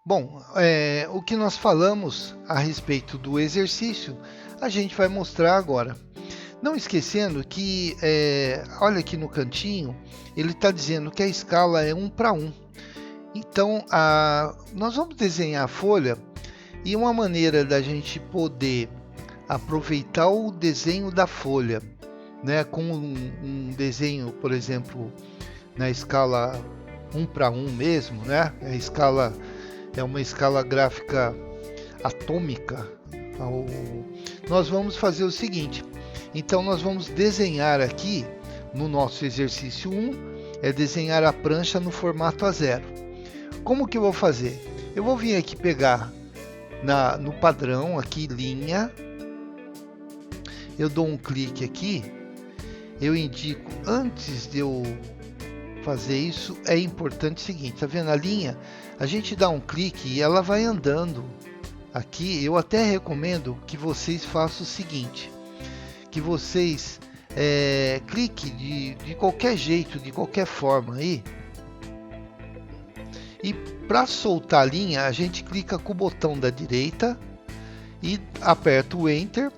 Bom, o que nós falamos a respeito do exercício, a gente vai mostrar agora. Não esquecendo que, olha aqui no cantinho, ele está dizendo que a escala é 1 para 1. Então, nós vamos desenhar a folha e uma maneira da gente poder aproveitar o desenho da folha, né, com um desenho, por exemplo, na escala 1 para 1 mesmo, né? A escala é uma escala gráfica atômica. Nós vamos fazer o seguinte. Então nós vamos desenhar aqui no nosso exercício 1, desenhar a prancha no formato A0. Como que eu vou fazer? Eu vou vir aqui pegar no padrão aqui, linha. Eu dou um clique aqui. Eu indico, antes de eu fazer isso, é importante o seguinte, tá vendo a linha? A gente dá um clique e ela vai andando aqui. Eu até recomendo que vocês façam o seguinte, que vocês cliquem de qualquer jeito, de qualquer forma aí. E para soltar a linha, a gente clica com o botão da direita e aperta o Enter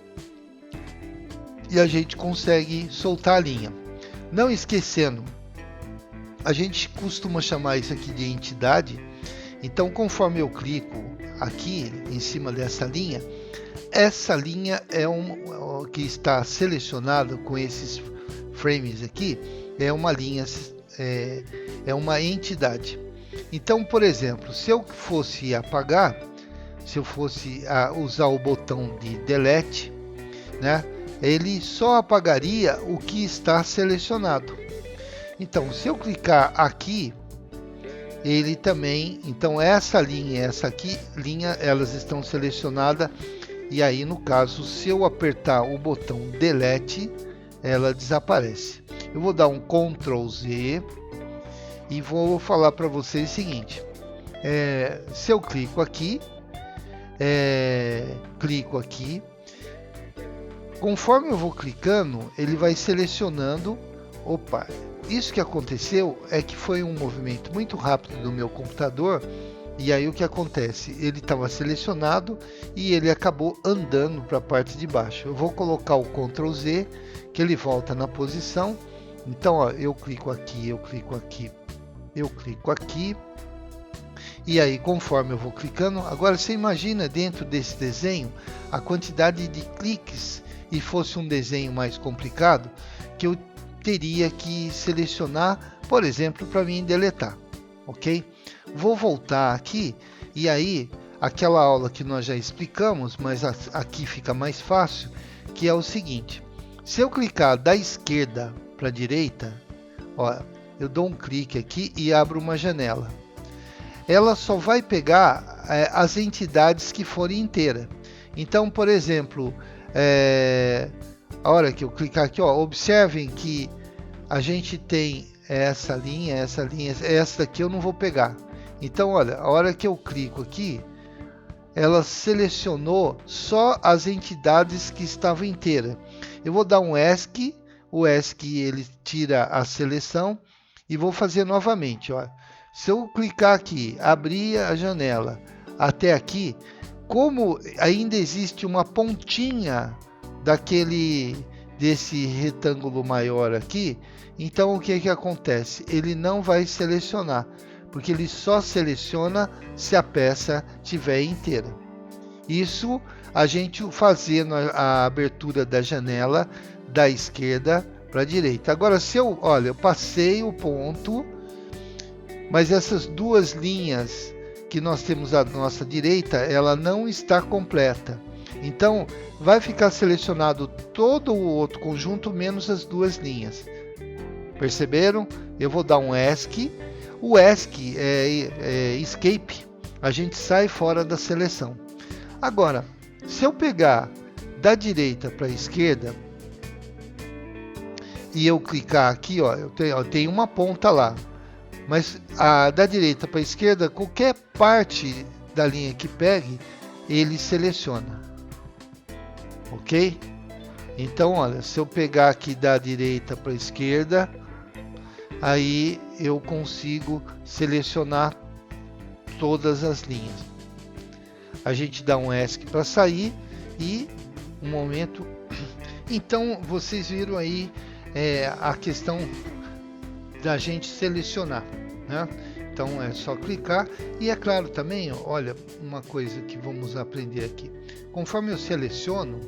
e a gente consegue soltar a linha. Não esquecendo, a gente costuma chamar isso aqui de entidade. Então, conforme eu clico aqui em cima dessa linha, essa linha que está selecionada com esses frames aqui, é uma linha, é uma entidade. Então, por exemplo, se eu fosse apagar, se eu fosse usar o botão de delete, né, ele só apagaria o que está selecionado. Então, se eu clicar aqui, ele também, então essa linha e essa aqui, elas estão selecionadas, e aí no caso, se eu apertar o botão delete, ela desaparece. Eu vou dar um Ctrl Z e vou falar para vocês o seguinte, se eu clico aqui, conforme eu vou clicando, ele vai selecionando. Opa, isso que aconteceu é que foi um movimento muito rápido do meu computador, e aí o que acontece? Ele estava selecionado e ele acabou andando para a parte de baixo. Eu vou colocar o Ctrl Z, que ele volta na posição. Então, ó, eu clico aqui, eu clico aqui, eu clico aqui, e aí conforme eu vou clicando, agora você imagina dentro desse desenho a quantidade de cliques, e fosse um desenho mais complicado, que eu teria que selecionar, por exemplo, para mim deletar, ok? Vou voltar aqui, e aí aquela aula que nós já explicamos, mas aqui fica mais fácil, que é o seguinte, se eu clicar da esquerda para a direita, ó, eu dou um clique aqui e abro uma janela. Ela só vai pegar as entidades que forem inteiras. Então, por exemplo, a hora que eu clicar aqui, ó, observem que a gente tem essa linha, essa daqui eu não vou pegar. Então, olha, a hora que eu clico aqui, ela selecionou só as entidades que estavam inteiras. Eu vou dar um ESC, o ESC ele tira a seleção, e vou fazer novamente, ó. Se eu clicar aqui, abrir a janela até aqui, como ainda existe uma pontinha desse retângulo maior aqui, então o que acontece? Ele não vai selecionar, porque ele só seleciona se a peça estiver inteira. Isso a gente fazendo a abertura da janela da esquerda para a direita. Agora, se eu passei o ponto, mas essas duas linhas que nós temos à nossa direita, ela não está completa. Então, vai ficar selecionado todo o outro conjunto, menos as duas linhas. Perceberam? Eu vou dar um ESC. O ESC é Escape. A gente sai fora da seleção. Agora, se eu pegar da direita para a esquerda, e eu clicar aqui, ó, eu tenho uma ponta lá. Mas da direita para a esquerda, qualquer parte da linha que pegue, ele seleciona. Ok? Então, olha, se eu pegar aqui da direita para a esquerda, aí eu consigo selecionar todas as linhas. A gente dá um ESC para sair e um momento. Então vocês viram aí a questão da gente selecionar, né? Então é só clicar e é claro também, olha, uma coisa que vamos aprender aqui. Conforme eu seleciono,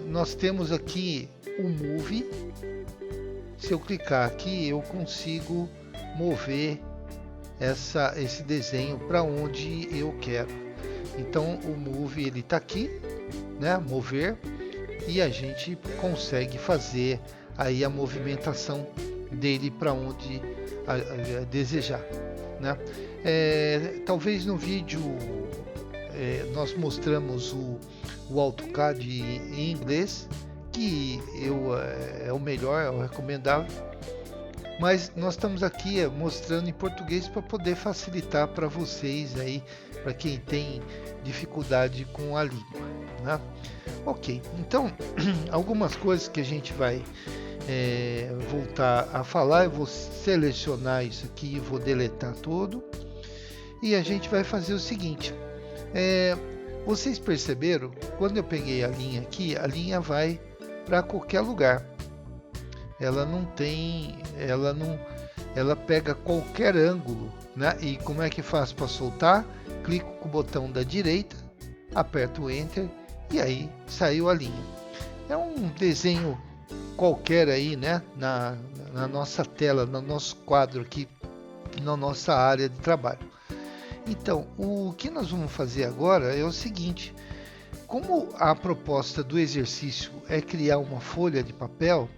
nós temos aqui o Move. Se eu clicar aqui, eu consigo mover esse desenho para onde eu quero. Então o Move ele está aqui, né? Mover, e a gente consegue fazer aí a movimentação dele para onde desejar, né? Talvez no vídeo nós mostramos o AutoCAD em inglês, que é o melhor, é o recomendável, mas nós estamos aqui mostrando em português para poder facilitar para vocês aí, para quem tem dificuldade com a língua, né? Ok, então algumas coisas que a gente vai voltar a falar. Eu vou selecionar isso aqui e vou deletar tudo, e a gente vai fazer o seguinte. Vocês perceberam, quando eu peguei a linha aqui, a linha vai para qualquer lugar. Ela pega qualquer ângulo, né? E como é que faz para soltar? Clico com o botão da direita, aperto o Enter e aí saiu a linha. É um desenho qualquer aí, né? Na nossa tela, no nosso quadro aqui, na nossa área de trabalho. Então, o que nós vamos fazer agora é o seguinte. Como a proposta do exercício é criar uma folha de papel,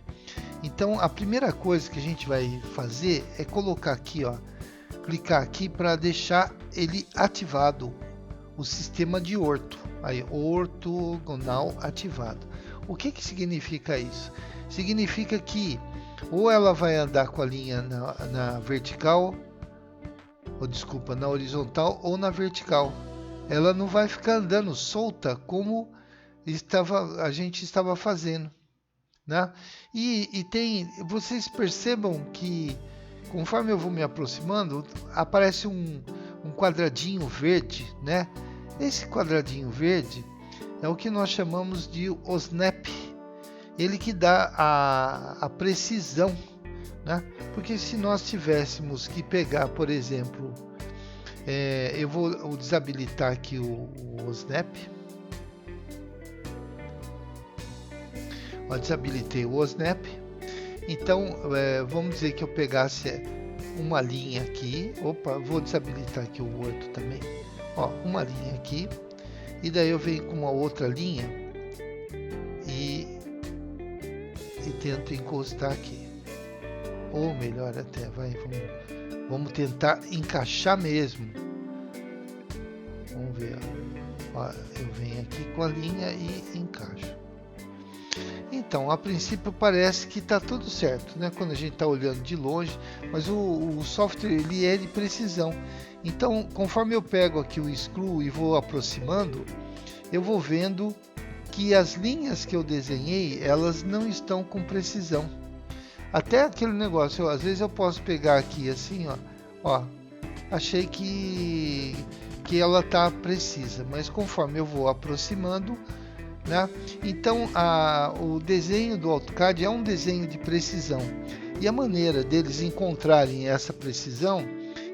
então a primeira coisa que a gente vai fazer é colocar aqui, ó, clicar aqui para deixar ele ativado, o sistema de orto, aí ortogonal ativado. O que significa isso? Significa que ou ela vai andar com a linha na vertical, na horizontal ou na vertical. Ela não vai ficar andando solta como a gente estava fazendo, né? Vocês percebam que conforme eu vou me aproximando, aparece um quadradinho verde, né? Esse quadradinho verde é o que nós chamamos de o snap, ele que dá a precisão, né? Porque se nós tivéssemos que pegar, por exemplo, eu vou desabilitar aqui o Snap. Desabilitei o Snap. Então, vamos dizer que eu pegasse uma linha aqui. Opa, vou desabilitar aqui o Word também. Ó, uma linha aqui. E daí eu venho com uma outra linha e tento encostar aqui. Ou melhor até, vamos tentar encaixar mesmo. Vamos ver, ó, eu venho aqui com a linha e encaixo. Então, a princípio parece que está tudo certo, né? Quando a gente está olhando de longe, mas o software ele é de precisão. Então, conforme eu pego aqui o screw e vou aproximando, eu vou vendo que as linhas que eu desenhei, elas não estão com precisão. Até aquele negócio, às vezes eu posso pegar aqui assim, ó, achei que ela tá precisa, mas conforme eu vou aproximando, né? Então o desenho do AutoCAD é um desenho de precisão, e a maneira deles encontrarem essa precisão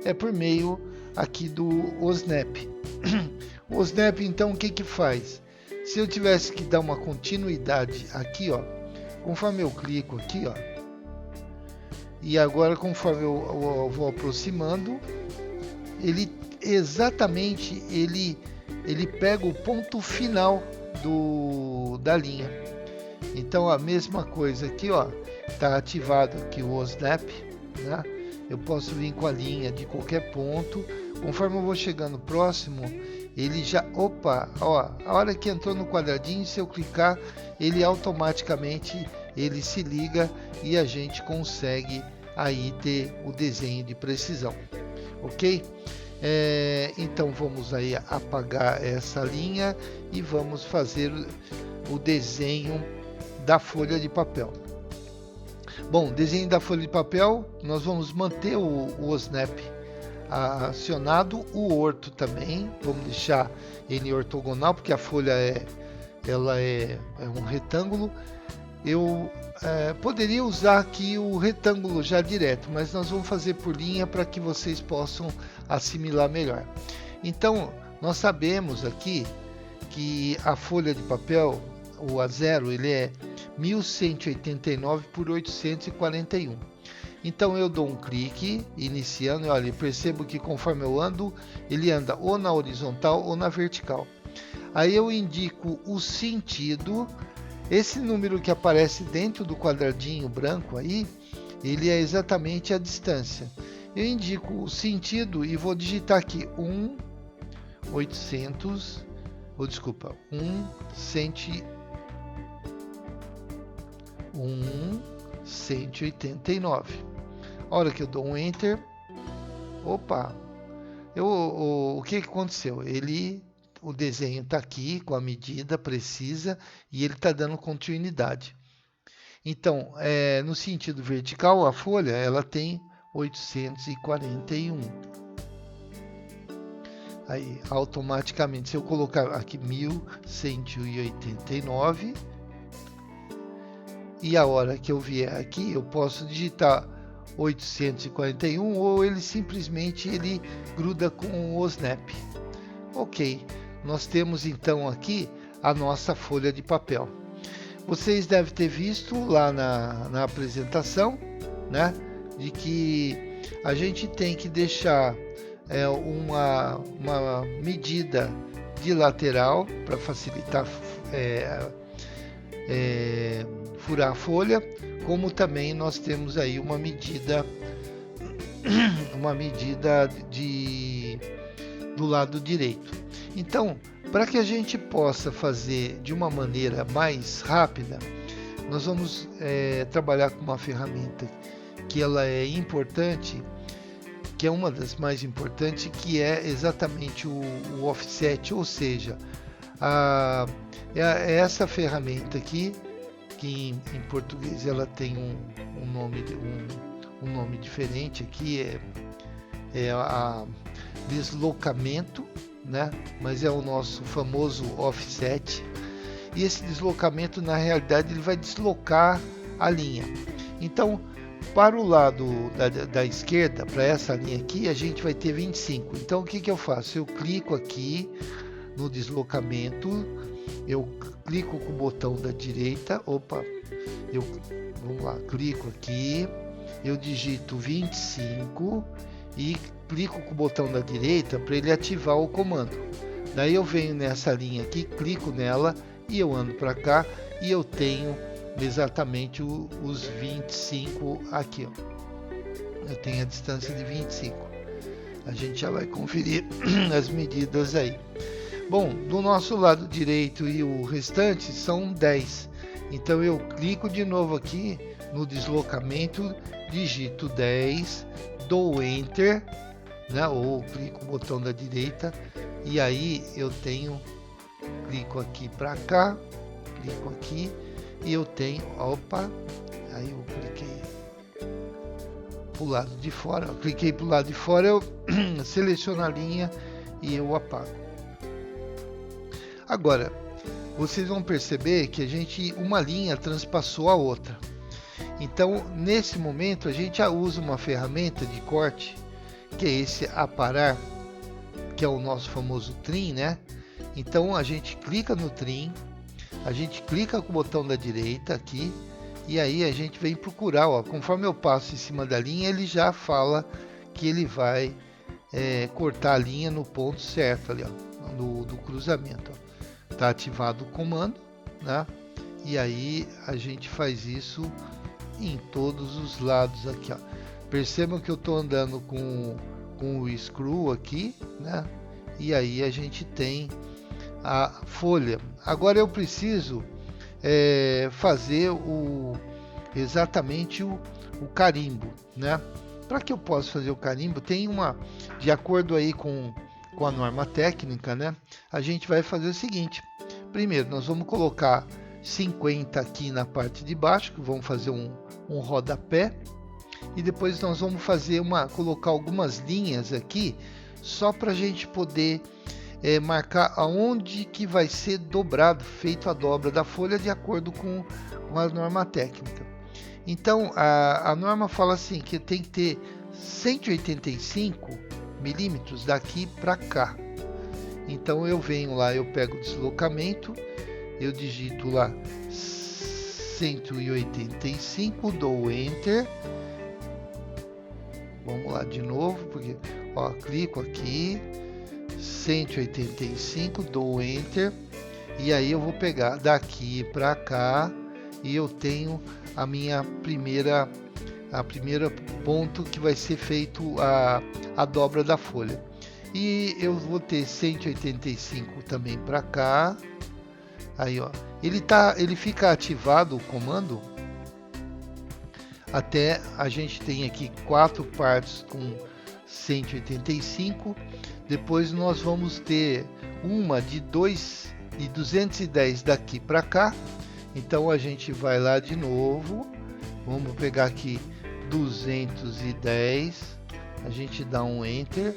é por meio aqui do OSNAP. O OSNAP, então, o que faz? Se eu tivesse que dar uma continuidade aqui, ó, conforme eu clico aqui, ó, e agora conforme eu vou aproximando, ele exatamente ele pega o ponto final da linha. Então a mesma coisa aqui, ó, está ativado aqui o OSNAP, né? Eu posso vir com a linha de qualquer ponto. Conforme eu vou chegando próximo, ele já, opa, ó, a hora que entrou no quadradinho, se eu clicar, ele automaticamente ele se liga e a gente consegue aí ter o desenho de precisão, ok? Então vamos aí apagar essa linha e vamos fazer o desenho da folha de papel. Bom, desenho da folha de papel, nós vamos manter o OSNAP acionado. O orto também, vamos deixar ele ortogonal, porque a folha ela é um retângulo. Eu poderia usar aqui o retângulo já direto, mas nós vamos fazer por linha para que vocês possam assimilar melhor. Então, nós sabemos aqui que a folha de papel, o A0, ele é 1189 por 841. Então eu dou um clique iniciando e olha, percebo que conforme eu ando, ele anda ou na horizontal ou na vertical. Aí eu indico o sentido. Esse número que aparece dentro do quadradinho branco aí, ele é exatamente a distância. Eu indico o sentido e vou digitar aqui 189. A hora que eu dou um Enter, opa, o que aconteceu? O desenho está aqui com a medida precisa e ele está dando continuidade. Então, no sentido vertical, a folha ela tem 841. Aí, automaticamente, se eu colocar aqui 1189, e a hora que eu vier aqui, eu posso digitar 841 ou ele simplesmente gruda com o Snap. Ok, nós temos então aqui a nossa folha de papel. Vocês devem ter visto lá na apresentação, né, de que a gente tem que deixar uma medida de lateral para facilitar furar a folha, como também nós temos aí uma medida do lado direito. Então, para que a gente possa fazer de uma maneira mais rápida, nós vamos trabalhar com uma ferramenta que ela é importante, que é uma das mais importantes, que é exatamente o offset, ou seja, essa ferramenta aqui, que em português ela tem um nome diferente aqui, é a deslocamento, né? Mas é o nosso famoso offset. E esse deslocamento, na realidade, ele vai deslocar a linha. Então, para o lado da esquerda, para essa linha aqui, a gente vai ter 25. Então, o que eu faço? Eu clico aqui no deslocamento, eu clico com o botão da direita, vamos lá, clico aqui, eu digito 25 e clico com o botão da direita para ele ativar o comando. Daí eu venho nessa linha aqui, clico nela e eu ando para cá e eu tenho exatamente os 25 aqui, ó. Eu tenho a distância de 25. A gente já vai conferir as medidas aí. Bom, do nosso lado direito e o restante são 10. Então eu clico de novo aqui no deslocamento, digito 10, dou Enter, né? Ou clico no botão da direita e aí eu clico aqui para cá, clico aqui e eu tenho, aí eu cliquei para o lado de fora, eu seleciono a linha e eu apago. Agora, vocês vão perceber que uma linha transpassou a outra. Então, nesse momento, a gente já usa uma ferramenta de corte, que é esse aparar, que é o nosso famoso trim, né? Então, a gente clica no trim, a gente clica com o botão da direita aqui, e aí a gente vem procurar, ó, conforme eu passo em cima da linha, ele já fala que ele vai cortar a linha no ponto certo ali, ó, do cruzamento, ó. Tá ativado o comando, né? E aí a gente faz isso em todos os lados aqui, ó. Percebam que eu estou andando com o screw aqui, né? E aí a gente tem a folha. Agora eu preciso fazer exatamente o carimbo, né? Para que eu possa fazer o carimbo, tem de acordo aí com a norma técnica, né? A gente vai fazer o seguinte: primeiro nós vamos colocar 50 aqui na parte de baixo, que vamos fazer um rodapé, e depois nós vamos fazer colocar algumas linhas aqui, só para a gente poder marcar aonde que vai ser dobrado, feito a dobra da folha de acordo com a norma técnica. Então a norma fala assim que tem que ter 185 milímetros daqui para cá. Então eu venho lá, eu pego o deslocamento, eu digito lá 185, dou Enter. Vamos lá de novo, porque ó, clico aqui, 185, dou Enter, e aí eu vou pegar daqui para cá e eu tenho a minha primeira ponto que vai ser feito a dobra da folha. E eu vou ter 185 também para cá. Aí ó, ele fica ativado o comando até a gente tem aqui 4 partes com 185. Depois nós vamos ter uma de 210 daqui para cá. Então a gente vai lá de novo, vamos pegar aqui 210, a gente dá um Enter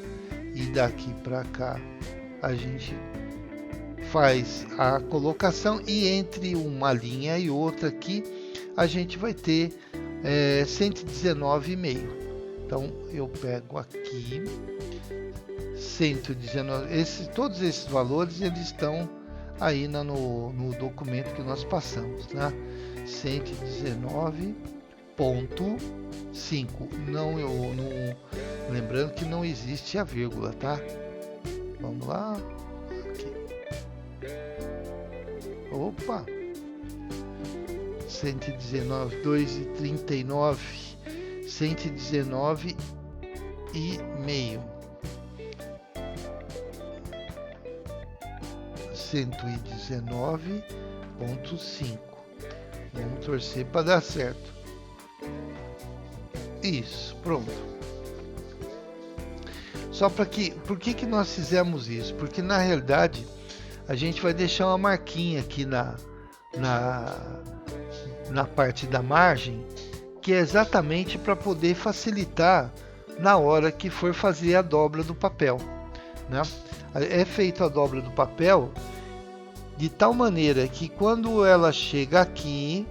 e daqui para cá a gente faz a colocação, e entre uma linha e outra aqui a gente vai ter 119,5. Então eu pego aqui 119, todos esses valores eles estão aí no documento que nós passamos, né? 119,5. Não, lembrando que não existe a vírgula, tá? Vamos lá. Aqui. Opa! 119, 2,39, 119,5. 119,5. Vamos torcer para dar certo. Isso, pronto. Só para que, por que nós fizemos isso? Porque na realidade a gente vai deixar uma marquinha aqui na parte da margem, que é exatamente para poder facilitar na hora que for fazer a dobra do papel, né? É feita a dobra do papel de tal maneira que quando ela chega aqui,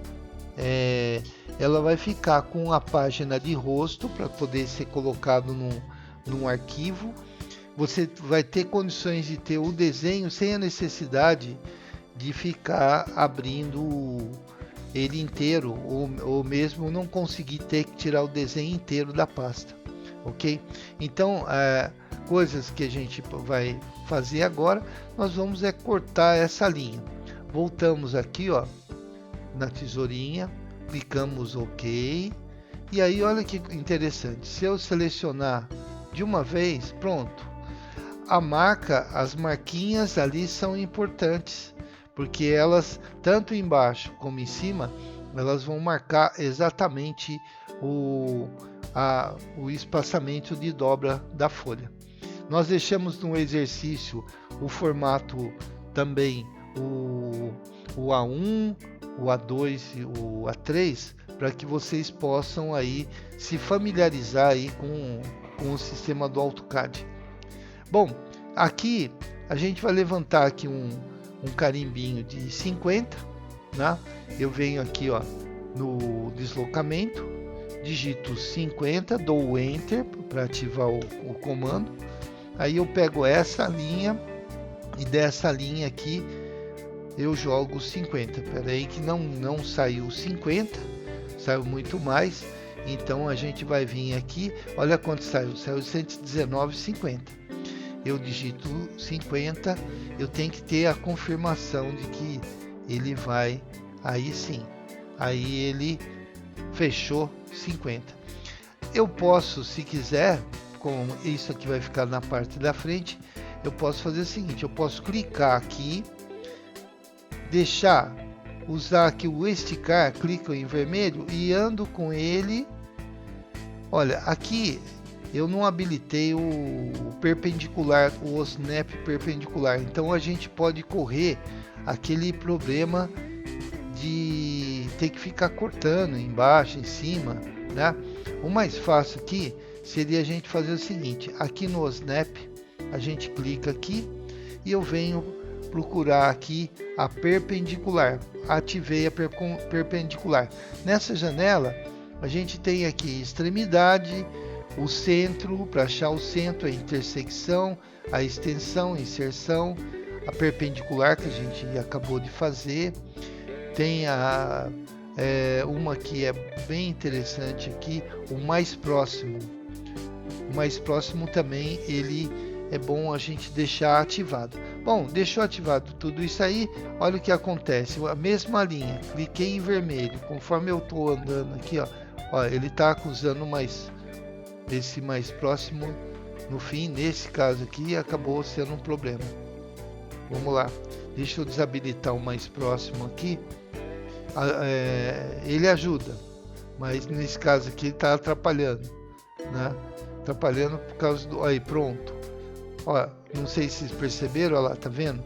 ela vai ficar com a página de rosto para poder ser colocado num arquivo. Você vai ter condições de ter o desenho sem a necessidade de ficar abrindo ele inteiro, ou mesmo não conseguir ter que tirar o desenho inteiro da pasta, ok? Então, coisas que a gente vai fazer agora, nós vamos cortar essa linha. Voltamos aqui, ó, na tesourinha, clicamos OK, e aí olha que interessante, se eu selecionar de uma vez, pronto, as marquinhas ali são importantes, porque elas, tanto embaixo como em cima, elas vão marcar exatamente o espaçamento de dobra da folha. Nós deixamos no exercício o formato também, o A1, o A2 e o A3, para que vocês possam aí se familiarizar aí com o sistema do AutoCAD. Bom, aqui a gente vai levantar aqui um carimbinho de 50, né? Eu venho aqui, ó, no deslocamento, digito 50, dou Enter para ativar o comando. Aí eu pego essa linha e dessa linha aqui eu jogo 50. Espera aí que não saiu 50, saiu muito mais. Então a gente vai vir aqui, olha quanto saiu 119,50. Eu digito 50, eu tenho que ter a confirmação de que ele vai, aí sim, aí ele fechou 50. Eu posso, se quiser, com isso aqui vai ficar na parte da frente, eu posso fazer o seguinte, eu posso clicar aqui, usar aqui o esticar, clico em vermelho e ando com ele. Olha, aqui eu não habilitei o perpendicular, o snap perpendicular, então a gente pode correr aquele problema de ter que ficar cortando embaixo, em cima, né? O mais fácil aqui seria a gente fazer o seguinte: aqui no Snap, a gente clica aqui e eu venho procurar aqui a perpendicular. Ativei a perpendicular. Nessa janela, a gente tem aqui extremidade, o centro, para achar o centro, a intersecção, a extensão, inserção, a perpendicular que a gente acabou de fazer. Tem uma que é bem interessante aqui, o mais próximo. O mais próximo também, ele é bom a gente deixar ativado. Bom, deixou ativado tudo isso aí, olha o que acontece. A mesma linha, cliquei em vermelho, conforme eu estou andando aqui, ó, ele está acusando esse mais próximo. No fim, nesse caso aqui, acabou sendo um problema. Vamos lá, deixa eu desabilitar o mais próximo aqui. Ele ajuda, mas nesse caso aqui ele está atrapalhando, né? Atrapalhando por causa do... Aí, pronto. Ó, não sei se vocês perceberam, olha lá, tá vendo?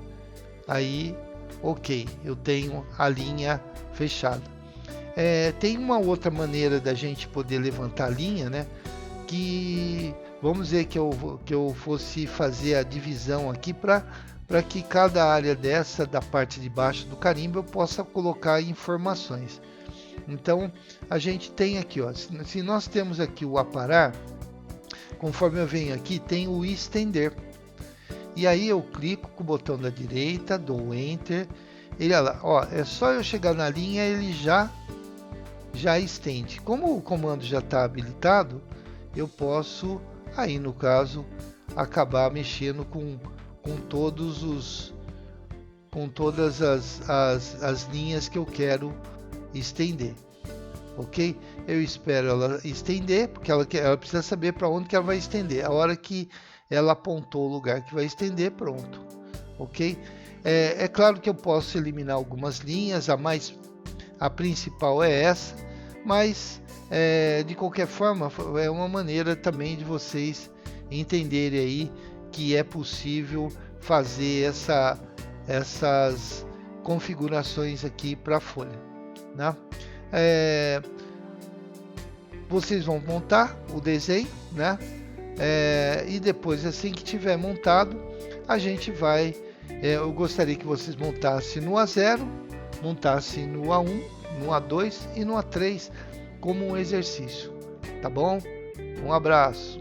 Aí, ok, eu tenho a linha fechada. Tem uma outra maneira da gente poder levantar a linha, né? Que vamos dizer que eu fosse fazer a divisão aqui para que cada área dessa da parte de baixo do carimbo eu possa colocar informações. Então a gente tem aqui, ó, se nós temos aqui o aparar, conforme eu venho aqui tem o estender. E aí eu clico com o botão da direita, dou Enter, ele olha lá, ó, é só eu chegar na linha, ele já estende. Como o comando já está habilitado, eu posso aí no caso acabar mexendo com todas as linhas que eu quero estender, ok? Eu espero ela estender, porque ela precisa saber para onde que ela vai estender. A hora que ela apontou o lugar que vai estender, pronto, ok? É claro que eu posso eliminar algumas linhas, a principal é essa, mas de qualquer forma é uma maneira também de vocês entenderem aí que é possível fazer essas configurações aqui para a folha, né? Vocês vão montar o desenho, né? E depois, assim que tiver montado, a gente vai... eu gostaria que vocês montassem no A0, montassem no A1, no A2 e no A3 como um exercício, tá bom? Um abraço!